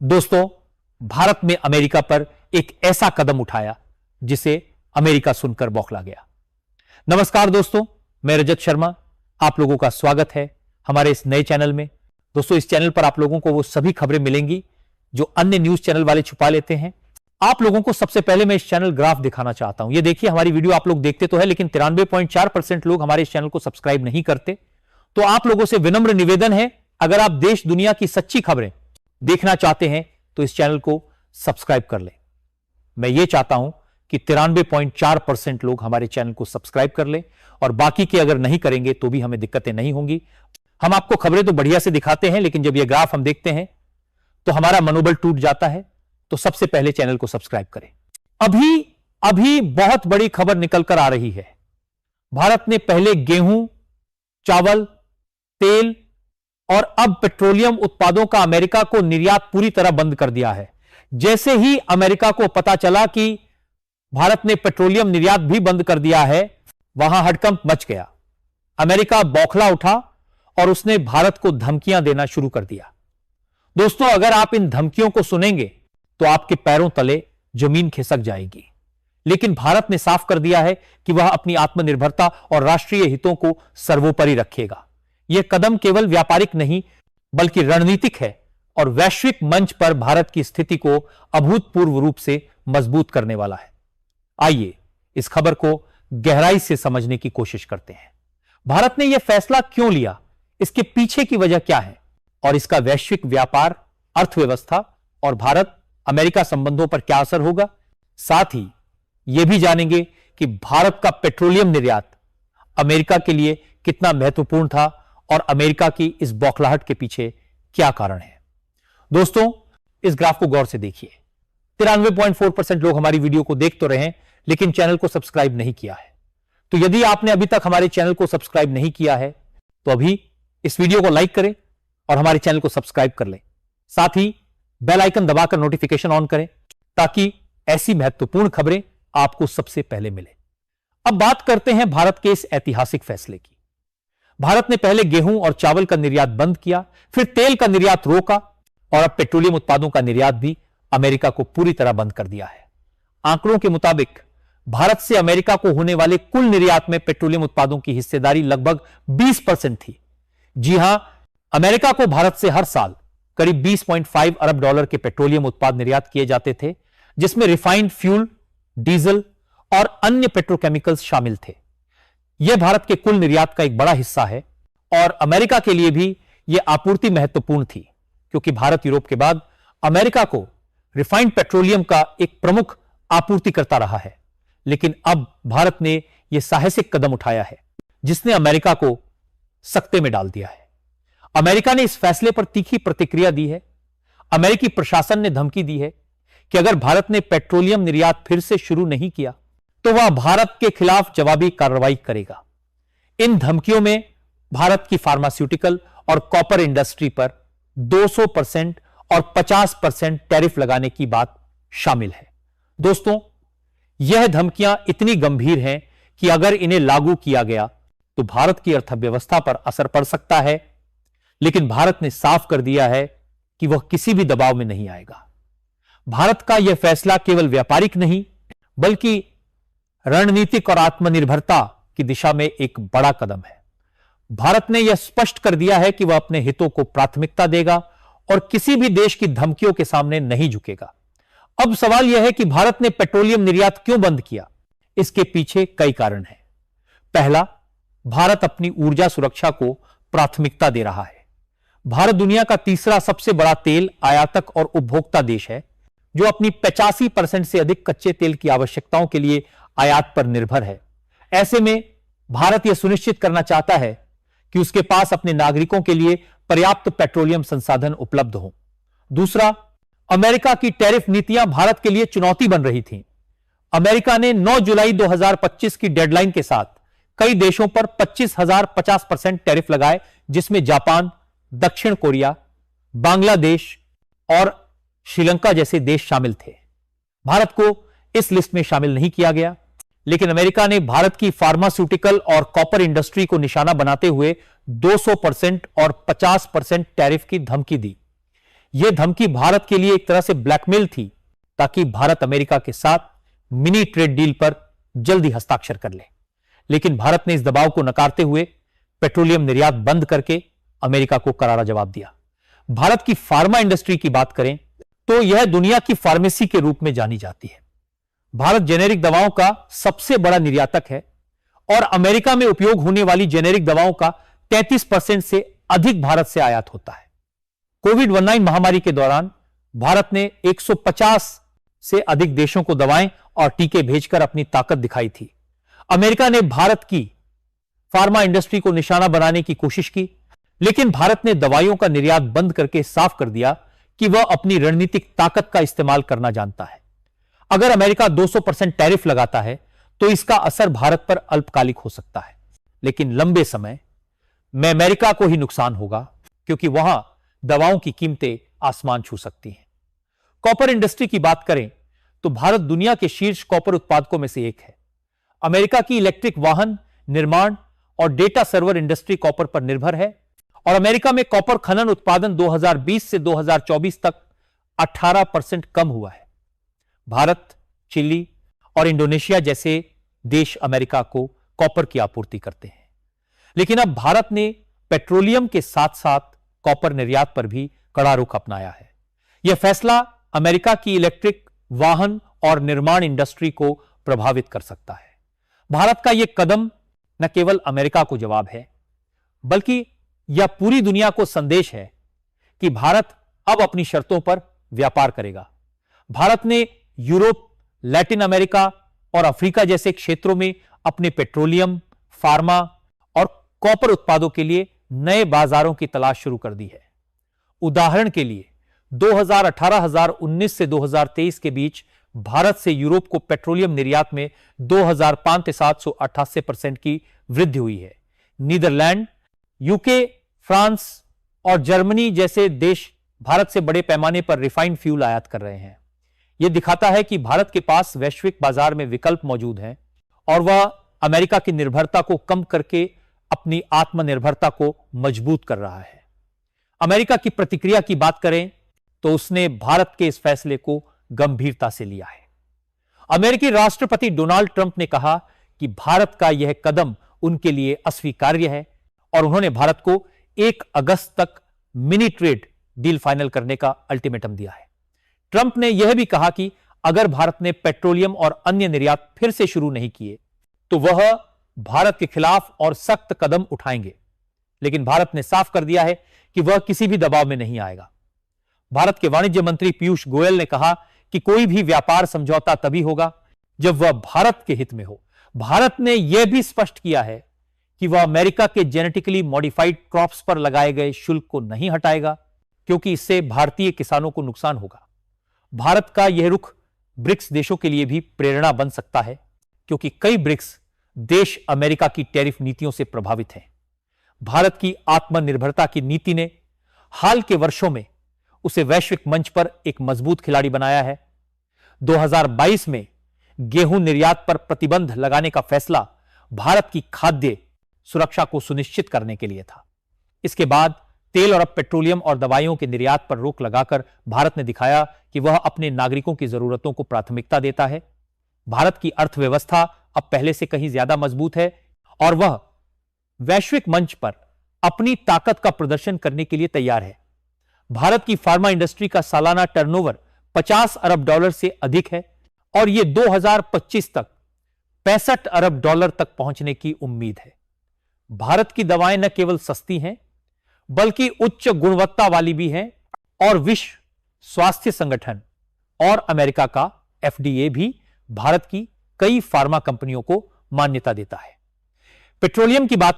दोस्तों, भारत ने अमेरिका पर एक ऐसा कदम उठाया जिसे अमेरिका सुनकर बौखला गया। नमस्कार दोस्तों, मैं रजत शर्मा, आप लोगों का स्वागत है हमारे इस नए चैनल में। दोस्तों, इस चैनल पर आप लोगों को वो सभी खबरें मिलेंगी जो अन्य न्यूज चैनल वाले छुपा लेते हैं। आप लोगों को सबसे पहले मैं इस चैनल ग्राफ दिखाना चाहता हूं। ये देखिए, हमारी वीडियो आप लोग देखते तो है, लेकिन 93.4% लोग हमारे इस चैनल को सब्सक्राइब नहीं करते। तो आप लोगों से विनम्र निवेदन है, अगर आप देश दुनिया की सच्ची खबरें देखना चाहते हैं तो इस चैनल को सब्सक्राइब कर लें। मैं ये चाहता हूं कि 93.4% लोग हमारे चैनल को सब्सक्राइब कर लें, और बाकी के अगर नहीं करेंगे तो भी हमें दिक्कतें नहीं होंगी। हम आपको खबरें तो बढ़िया से दिखाते हैं, लेकिन जब ये ग्राफ हम देखते हैं तो हमारा मनोबल टूट जाता है। तो सबसे पहले चैनल को सब्सक्राइब करें। अभी बहुत बड़ी खबर निकल कर आ रही है। भारत ने पहले गेहूं, चावल, तेल और अब पेट्रोलियम उत्पादों का अमेरिका को निर्यात पूरी तरह बंद कर दिया है। जैसे ही अमेरिका को पता चला कि भारत ने पेट्रोलियम निर्यात भी बंद कर दिया है, वहां हड़कंप मच गया। अमेरिका बौखला उठा और उसने भारत को धमकियां देना शुरू कर दिया। दोस्तों, अगर आप इन धमकियों को सुनेंगे तो आपके पैरों तले जमीन खिसक जाएगी। लेकिन भारत ने साफ कर दिया है कि वह अपनी आत्मनिर्भरता और राष्ट्रीय हितों को सर्वोपरि रखेगा। यह कदम केवल व्यापारिक नहीं बल्कि रणनीतिक है और वैश्विक मंच पर भारत की स्थिति को अभूतपूर्व रूप से मजबूत करने वाला है। आइए इस खबर को गहराई से समझने की कोशिश करते हैं। भारत ने यह फैसला क्यों लिया, इसके पीछे की वजह क्या है, और इसका वैश्विक व्यापार, अर्थव्यवस्था और भारत अमेरिका संबंधों पर क्या असर होगा। साथ ही यह भी जानेंगे कि भारत का पेट्रोलियम निर्यात अमेरिका के लिए कितना महत्वपूर्ण था और अमेरिका की इस बौखलाहट के पीछे क्या कारण है। दोस्तों, इस ग्राफ को गौर से देखिए। 93.4% लोग हमारी वीडियो को देख तो रहे हैं, लेकिन चैनल को सब्सक्राइब नहीं किया है। तो यदि आपने अभी तक हमारे चैनल को सब्सक्राइब नहीं किया है तो अभी इस वीडियो को लाइक करें और हमारे चैनल को सब्सक्राइब कर लें। साथ ही बेल आइकन दबाकर नोटिफिकेशन ऑन करें ताकि ऐसी महत्वपूर्ण खबरें आपको सबसे पहले मिले। अब बात करते हैं भारत के इस ऐतिहासिक फैसले की। भारत ने पहले गेहूं और चावल का निर्यात बंद किया, फिर तेल का निर्यात रोका और अब पेट्रोलियम उत्पादों का निर्यात भी अमेरिका को पूरी तरह बंद कर दिया है। आंकड़ों के मुताबिक भारत से अमेरिका को होने वाले कुल निर्यात में पेट्रोलियम उत्पादों की हिस्सेदारी लगभग 20% थी। जी हां, अमेरिका को भारत से हर साल करीब 20.5 अरब डॉलर के पेट्रोलियम उत्पाद निर्यात किए जाते थे, जिसमें रिफाइंड फ्यूल, डीजल और अन्य पेट्रोकेमिकल्स शामिल थे। यह भारत के कुल निर्यात का एक बड़ा हिस्सा है और अमेरिका के लिए भी यह आपूर्ति महत्वपूर्ण थी, क्योंकि भारत यूरोप के बाद अमेरिका को रिफाइंड पेट्रोलियम का एक प्रमुख आपूर्तिकर्ता रहा है। लेकिन अब भारत ने यह साहसिक कदम उठाया है जिसने अमेरिका को सकते में डाल दिया है। अमेरिका ने इस फैसले पर तीखी प्रतिक्रिया दी है। अमेरिकी प्रशासन ने धमकी दी है कि अगर भारत ने पेट्रोलियम निर्यात फिर से शुरू नहीं किया तो वह भारत के खिलाफ जवाबी कार्रवाई करेगा। इन धमकियों में भारत की फार्मास्यूटिकल और कॉपर इंडस्ट्री पर 200% और 50% टैरिफ लगाने की बात शामिल है। दोस्तों, यह धमकियां इतनी गंभीर हैं कि अगर इन्हें लागू किया गया तो भारत की अर्थव्यवस्था पर असर पड़ सकता है। लेकिन भारत ने साफ कर दिया है कि वह किसी भी दबाव में नहीं आएगा। भारत का यह फैसला केवल व्यापारिक नहीं बल्कि रणनीतिक और आत्मनिर्भरता की दिशा में एक बड़ा कदम है। भारत ने यह स्पष्ट कर दिया है कि वह अपने हितों को प्राथमिकता देगा और किसी भी देश की धमकियों के सामने नहीं झुकेगा। अब सवाल यह है कि भारत ने पेट्रोलियम निर्यात क्यों बंद किया। इसके पीछे कई कारण हैं। पहला, भारत अपनी ऊर्जा सुरक्षा को प्राथमिकता दे रहा है। भारत दुनिया का तीसरा सबसे बड़ा तेल आयातक और उपभोक्ता देश है, जो अपनी 85% से अधिक कच्चे तेल की आवश्यकताओं के लिए आयात पर निर्भर है। ऐसे में भारत यह सुनिश्चित करना चाहता है कि उसके पास अपने नागरिकों के लिए पर्याप्त पेट्रोलियम संसाधन उपलब्ध हो। दूसरा, अमेरिका की टैरिफ नीतियां भारत के लिए चुनौती बन रही थीं। अमेरिका ने 9 जुलाई 2025 की डेडलाइन के साथ कई देशों पर 25,050% टैरिफ लगाए, जिसमें जापान, दक्षिण कोरिया, बांग्लादेश और श्रीलंका जैसे देश शामिल थे। भारत को इस लिस्ट में शामिल नहीं किया गया, लेकिन अमेरिका ने भारत की फार्मास्यूटिकल और कॉपर इंडस्ट्री को निशाना बनाते हुए 200% और 50% टैरिफ की धमकी दी। यह धमकी भारत के लिए एक तरह से ब्लैकमेल थी, ताकि भारत अमेरिका के साथ मिनी ट्रेड डील पर जल्दी हस्ताक्षर कर ले। लेकिन भारत ने इस दबाव को नकारते हुए पेट्रोलियम निर्यात बंद करके अमेरिका को करारा जवाब दिया। भारत की फार्मा इंडस्ट्री की बात करें तो यह दुनिया की फार्मेसी के रूप में जानी जाती है। भारत जेनेरिक दवाओं का सबसे बड़ा निर्यातक है और अमेरिका में उपयोग होने वाली जेनेरिक दवाओं का 33% से अधिक भारत से आयात होता है। कोविड-19 महामारी के दौरान भारत ने 150 से अधिक देशों को दवाएं और टीके भेजकर अपनी ताकत दिखाई थी। अमेरिका ने भारत की फार्मा इंडस्ट्री को निशाना बनाने की कोशिश की, लेकिन भारत ने दवाइयों का निर्यात बंद करके साफ कर दिया कि वह अपनी रणनीतिक ताकत का इस्तेमाल करना जानता है। अगर अमेरिका 200% टैरिफ लगाता है तो इसका असर भारत पर अल्पकालिक हो सकता है, लेकिन लंबे समय में अमेरिका को ही नुकसान होगा, क्योंकि वहां दवाओं की कीमतें आसमान छू सकती हैं। कॉपर इंडस्ट्री की बात करें तो भारत दुनिया के शीर्ष कॉपर उत्पादकों में से एक है। अमेरिका की इलेक्ट्रिक वाहन निर्माण और डेटा सर्वर इंडस्ट्री कॉपर पर निर्भर है और अमेरिका में कॉपर खनन उत्पादन 2020 से 2024 तक 18% कम हुआ है। भारत, चिली और इंडोनेशिया जैसे देश अमेरिका को कॉपर की आपूर्ति करते हैं, लेकिन अब भारत ने पेट्रोलियम के साथ साथ कॉपर निर्यात पर भी कड़ा रुख अपनाया है। यह फैसला अमेरिका की इलेक्ट्रिक वाहन और निर्माण इंडस्ट्री को प्रभावित कर सकता है। भारत का यह कदम न केवल अमेरिका को जवाब है, बल्कि यह पूरी दुनिया को संदेश है कि भारत अब अपनी शर्तों पर व्यापार करेगा। भारत ने यूरोप, लैटिन अमेरिका और अफ्रीका जैसे क्षेत्रों में अपने पेट्रोलियम, फार्मा और कॉपर उत्पादों के लिए नए बाजारों की तलाश शुरू कर दी है। उदाहरण के लिए 2018-19 से 2023 के बीच भारत से यूरोप को पेट्रोलियम निर्यात में 2788% की वृद्धि हुई है। नीदरलैंड, यूके, फ्रांस और जर्मनी जैसे देश भारत से बड़े पैमाने पर रिफाइंड फ्यूल आयात कर रहे हैं। यह दिखाता है कि भारत के पास वैश्विक बाजार में विकल्प मौजूद हैं और वह अमेरिका की निर्भरता को कम करके अपनी आत्मनिर्भरता को मजबूत कर रहा है। अमेरिका की प्रतिक्रिया की बात करें तो उसने भारत के इस फैसले को गंभीरता से लिया है। अमेरिकी राष्ट्रपति डोनाल्ड ट्रंप ने कहा कि भारत का यह कदम उनके लिए अस्वीकार्य है और उन्होंने भारत को 1 अगस्त तक मिनी ट्रेड डील फाइनल करने का अल्टीमेटम दिया है। ट्रंप ने यह भी कहा कि अगर भारत ने पेट्रोलियम और अन्य निर्यात फिर से शुरू नहीं किए तो वह भारत के खिलाफ और सख्त कदम उठाएंगे, लेकिन भारत ने साफ कर दिया है कि वह किसी भी दबाव में नहीं आएगा। भारत के वाणिज्य मंत्री पीयूष गोयल ने कहा कि कोई भी व्यापार समझौता तभी होगा जब वह भारत के हित में हो। भारत ने यह भी स्पष्ट किया है कि वह अमेरिका के जेनेटिकली मॉडिफाइड क्रॉप्स पर लगाए गए शुल्क को नहीं हटाएगा, क्योंकि इससे भारतीय किसानों को नुकसान होगा। भारत का यह रुख ब्रिक्स देशों के लिए भी प्रेरणा बन सकता है, क्योंकि कई ब्रिक्स देश अमेरिका की टैरिफ नीतियों से प्रभावित हैं। भारत की आत्मनिर्भरता की नीति ने हाल के वर्षों में उसे वैश्विक मंच पर एक मजबूत खिलाड़ी बनाया है। 2022 में गेहूं निर्यात पर प्रतिबंध लगाने का फैसला भारत की खाद्य सुरक्षा को सुनिश्चित करने के लिए था। इसके बाद तेल और अब पेट्रोलियम और दवाइयों के निर्यात पर रोक लगाकर भारत ने दिखाया कि वह अपने नागरिकों की जरूरतों को प्राथमिकता देता है। भारत की अर्थव्यवस्था अब पहले से कहीं ज्यादा मजबूत है और वह वैश्विक मंच पर अपनी ताकत का प्रदर्शन करने के लिए तैयार है। भारत की फार्मा इंडस्ट्री का सालाना टर्नओवर $50 अरब से अधिक है और यह 2025 तक $65 अरब तक पहुंचने की उम्मीद है। भारत की दवाएं न केवल सस्ती हैं, बल्कि उच्च गुणवत्ता वाली भी हैं और विश्व स्वास्थ्य संगठन और अमेरिका का FDA भी भारत की कई फार्मा कंपनियों को मान्यता देता है। पेट्रोलियम की बात